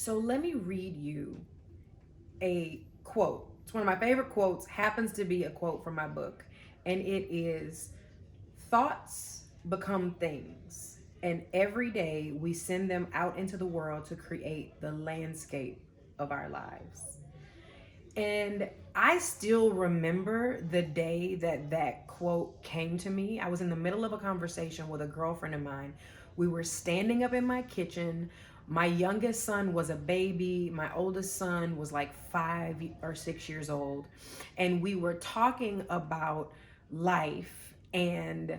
So let me read you a quote. It's one of my favorite quotes, happens to be a quote from my book, and it is, thoughts become things, and every day we send them out into the world to create the landscape of our lives. And I still remember the day that that quote came to me. I was in the middle of a conversation with a girlfriend of mine. We were standing up in my kitchen. My youngest son was a baby. My oldest son was like 5 or 6 years old. And we were talking about life and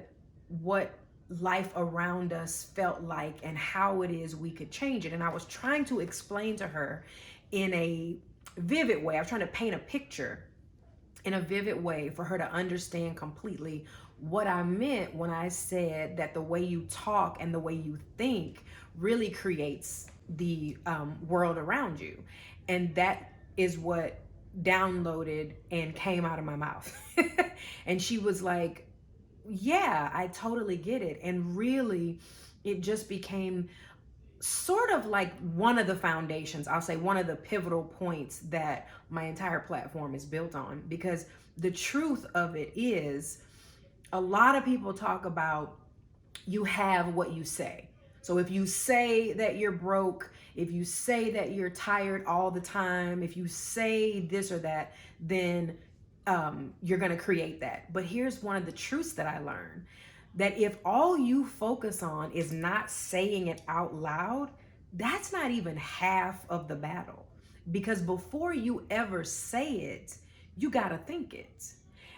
what life around us felt like and how it is we could change it. And I was trying to explain to her in a vivid way. I was trying to paint a picture in a vivid way for her to understand completely what I meant when I said that the way you talk and the way you think really creates the world around you. And that is what downloaded and came out of my mouth. And she was like, yeah, I totally get it. And really, it just became sort of like one of the foundations, I'll say one of the pivotal points that my entire platform is built on. Because the truth of it is, a lot of people talk about you have what you say. So if you say that you're broke, if you say that you're tired all the time, if you say this or that, then you're going to create that. But here's one of the truths that I learned, that if all you focus on is not saying it out loud, that's not even half of the battle. Because before you ever say it, you got to think it.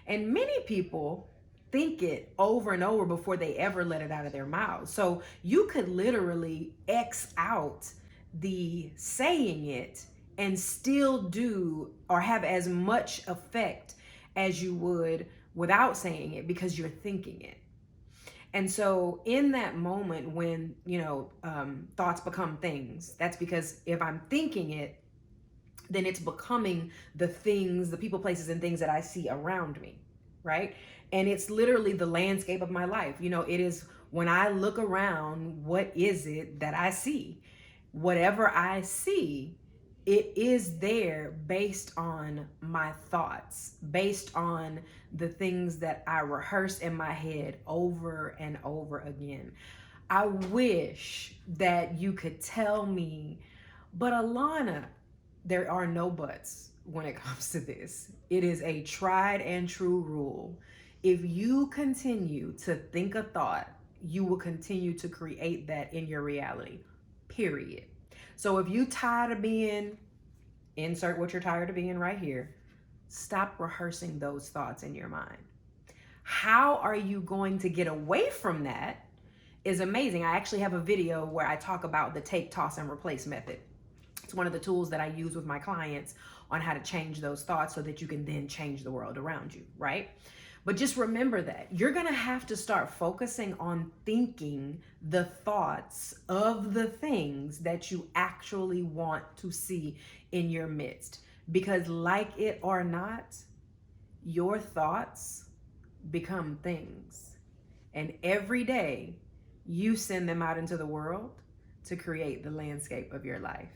And many people think it over and over before they ever let it out of their mouths. So you could literally X out the saying it and still do or have as much effect as you would without saying it, because you're thinking it. And so in that moment when, thoughts become things, that's because if I'm thinking it, then it's becoming the things, the people, places, and things that I see around me, right? And it's literally the landscape of my life. It is when I look around, what is it that I see? Whatever I see, it is there based on my thoughts, based on the things that I rehearse in my head over and over again. I wish that you could tell me, but Alana, there are no buts when it comes to this. It is a tried and true rule. If you continue to think a thought, you will continue to create that in your reality, period. So if you tired of being, insert what you're tired of being right here, stop rehearsing those thoughts in your mind. How are you going to get away from that is amazing. I actually have a video where I talk about the take, toss, and replace method. It's one of the tools that I use with my clients on how to change those thoughts so that you can then change the world around you, right? But just remember that you're going to have to start focusing on thinking the thoughts of the things that you actually want to see in your midst. Because like it or not, your thoughts become things. And every day you send them out into the world to create the landscape of your life.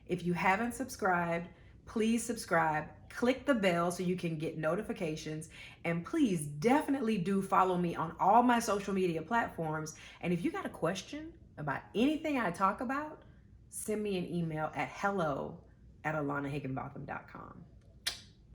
If you haven't subscribed, please subscribe, click the bell so you can get notifications, and please definitely do follow me on all my social media platforms. And if you got a question about anything I talk about, send me an email at hello@alanahigginbotham.com.